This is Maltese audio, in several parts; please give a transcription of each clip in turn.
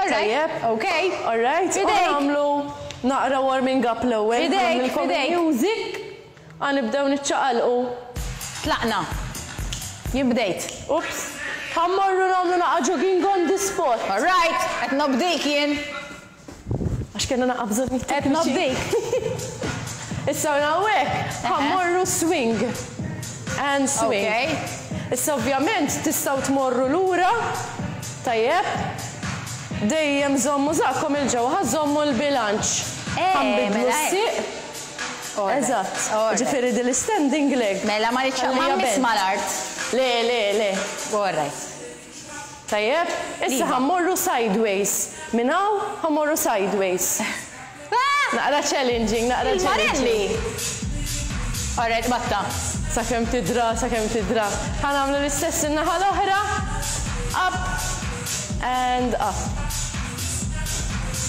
Tajjeb. Okay. All right. Għamlu naqra warming up l-ewwel. Fidejk. Music. Għanibdew niċċaqalqu. Tlaqna. Jimbdejt. Ups. Ħammorru nagħmlu naqa' jogging on the spot. All right. Qed nobdik jien. Għax kena naqa' bżonn Qed nobdik. Issa hawnhekk ħammorru swing. And swing. Okay. Issa ovvjament tistgħu tmorru lura. Tajjeb. Dejjem żommu żaqkom il-ġewwa żommu l-bilanċ. Ħanbidlu s-sieq. Eżatt. Ġifieri din l-standing leg. Mela ma nitxaqma miss Malajr. Le. All right. Tajjeb, issa ħammorru sideways. Minnaw ħammorru sideways. Naqra challenging. Marelli. All right, batta. Sakemm tidra. Ħanamlu l-istess in-naħa l-oħra. Up and up.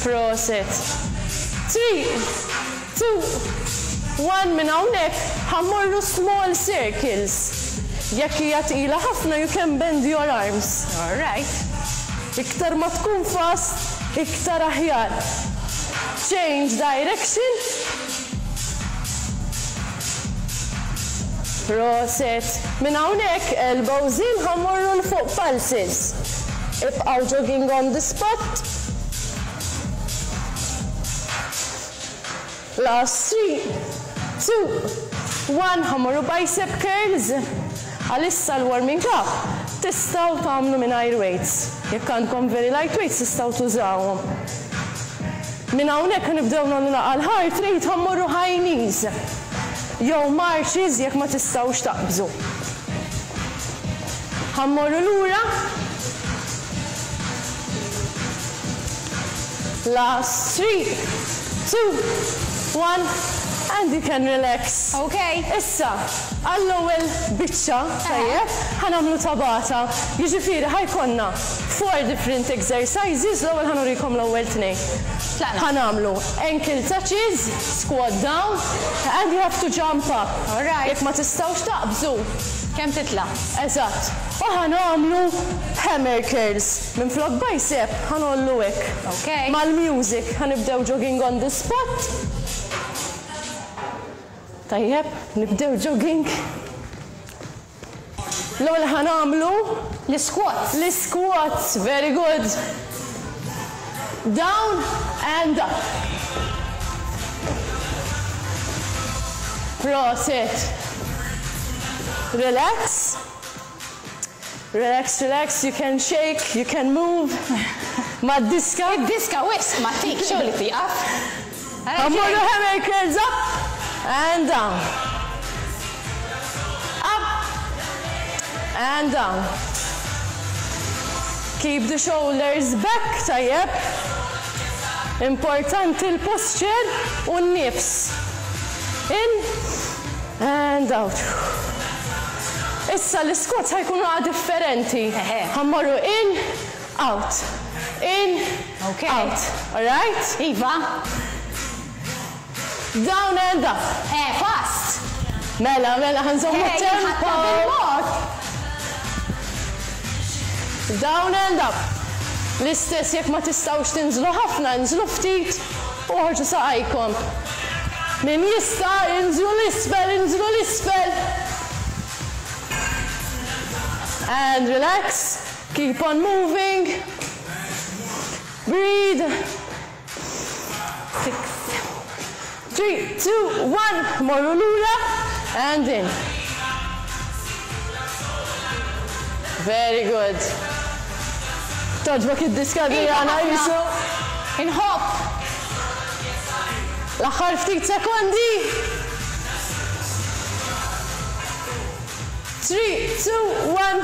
Proset. 3, 2, 1 minn hawnhekk ħammorru small circles. Jekk hija tqila ħafna you can bend your arms. All right. Iktar ma tkun fast, iktar aħjar. Change direction. Proset. Minn hawnhekk elbows in ħammorru l fuq pulses. Ibqgħu jogging on the spot. Last 3, 2, 1 ħammorru bicep curls. Għalissa l-warming up tistgħu tagħmlu mingħajr weights. Jekk għandkom very light weights tistgħu tużawhom. Minn hawnhekk nibdew nagħmlu naqal heart rate ħammorru high knees. Jew marches jekk ma tistgħux taqbżu. Ħammorru lura. Last 3, 2, 1 and you can relax. Okay. Issa, għall-ewwel biċċa, tajjeb, ħanamlu tabata. Jiġifieri ħajkonna 4 different exercises, l-ewwel ħanurikom l-ewwel tnejn. Ħanamlu ankle touches, squat down, and you have to jump up. All right. Jekk ma tistgħux taqbżu. Kemm titla'? Eżatt. U ħanamlu hammer curls. Minn flok bicep ħanollu hekk. Okay. Mal-music ħanibdew jogging on the spot. Tajjeb, nibdew jogging. L-ewwel ħanamlu l-squats. L-squats, very good. Down and up. Proset. Relax. Relax, you can shake, you can move. Ma diska. Diska wis, ma tik xogħol tiqaf. Għamorru hammer curls up and down. Up and down. Keep the shoulders back, tajjeb. Importanti l-posture u n-nifs. In and out. Issa l-squats ħajkunu għad differenti. Ħammorru in, out. In, out. All right? Iva. Down and up. Fast. Mela, ħanżommu tempo. Down and up. L-istess jekk ma tistgħux tinżlu ħafna, inżlu ftit u ħorġu saqajkom. Min jista' inżlu l-isfel. And relax. Keep on moving. Breathe. 6, 3, 2, 1. Morru lura and in. Very good. Toġbok id-diska di għana jisu. Inħobb. L-axħar ftit sekondi. 3, 2, 1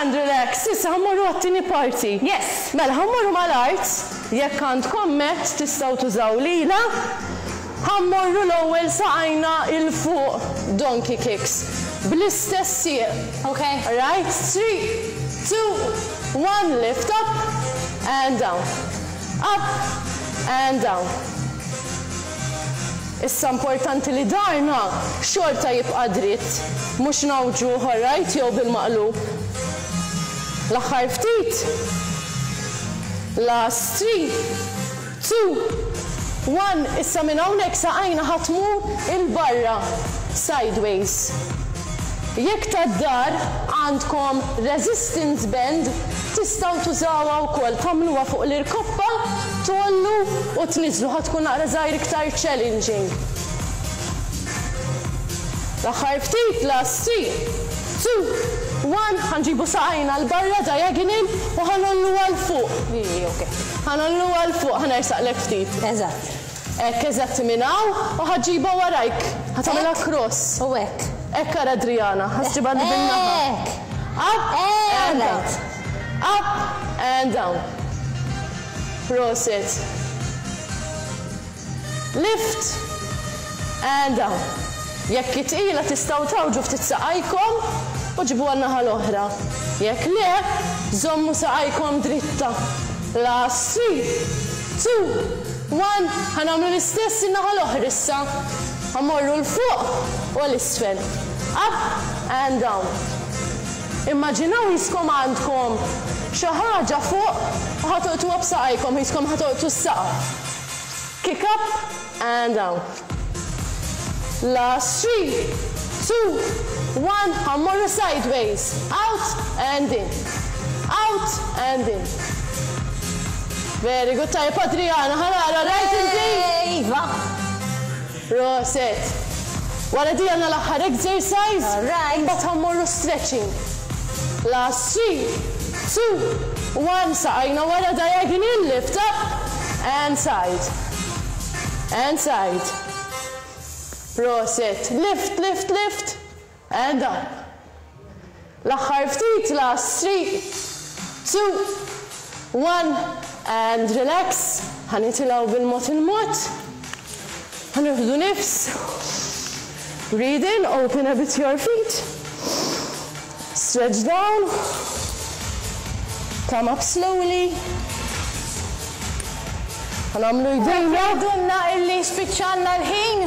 and relax. Issa ħammorru għattini party. Yes. Mela ħammorru mal-art. Jekk għandkom mat tistgħu tużaw lila. Ħammorru l-ewwel saqajna il-fuq donkey kicks. Bl-istess sieq. Okay. All right. 3, 2, 1 lift up and down. Up and down. Issa importanti li darna xorta jibqa' dritt, mhux nawġu ħarrajt jew bil-maqlub. L-aħħar ftit. Last 3, 2, 1. Issa minn hawnhekk saqajna ħatmur il-barra sideways. Jekk tad-dar għandkom resistance band, tistgħu tużawha wkoll tagħmluha fuq l-irkoppa, tollu u tniżlu ħatkun naqra żgħir iktar challenging. L-aħħar ftit last 3, 2, 1. Ħanġibu saqajna l-barra diagonal u ħanollu għal fuq. Ħanollu għal fuq, ħanersaqlek ftit. Eżatt. Ekk eżatt minn hawn u ħaġġibha warajk. Ħatagħmilha cross. U hekk. Ekk ara Adriana, ħaġġibha bil-naħa. Up and down. Up and down. Proset. Lift and down. Jekk itqila tistgħu tawġu ftit saqajkom u ġibu għan-naħa l-oħra. Jekk le, żommu saqajkom dritta. Last 3, 2, 1. Ħanamlu l-istess in-naħa l-oħra issa. Ħammorru l-fuq u l-isfel. Up and down. Immaġinaw jiskom għandkom xi ħaġa fuq u ħatoqtuha b'saqajkom, jiskom ħatoqtu s-saqaf. Kick up and down. Last 3, 2, 1. Ħammorru sideways. Out and in. Out and in. Very good, tajb Adriana, ħanara, right inti? Iva. Roset. Wara di għandna l-aħħar exercise. Alright. Imbagħad ħammorru stretching. Last 3, 2, 1. Saqajna wara diagonal, lift up and side. And side. Roset. Lift, lift, lift. And up. L-aħħar ftit, last 3, 2, 1. And relax. Ħanitilgħu bil-mod il-mod. Ħanieħdu nifs. Breathe in, open a bit your feet. Stretch down. Come up slowly. Ħanamlu jdejna. Dunna illi spiċċanna l-ħin.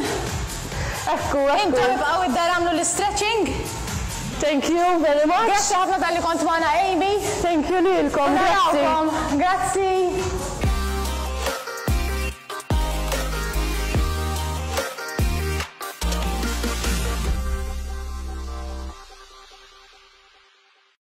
Ekku, Intu ekku. jibqgħu id-dar għamlu l-stretching. Thank you very much. Grazzi ħafna tal-li kont magħna Amy. Thank you lilkom. Grazzi. Grazzi.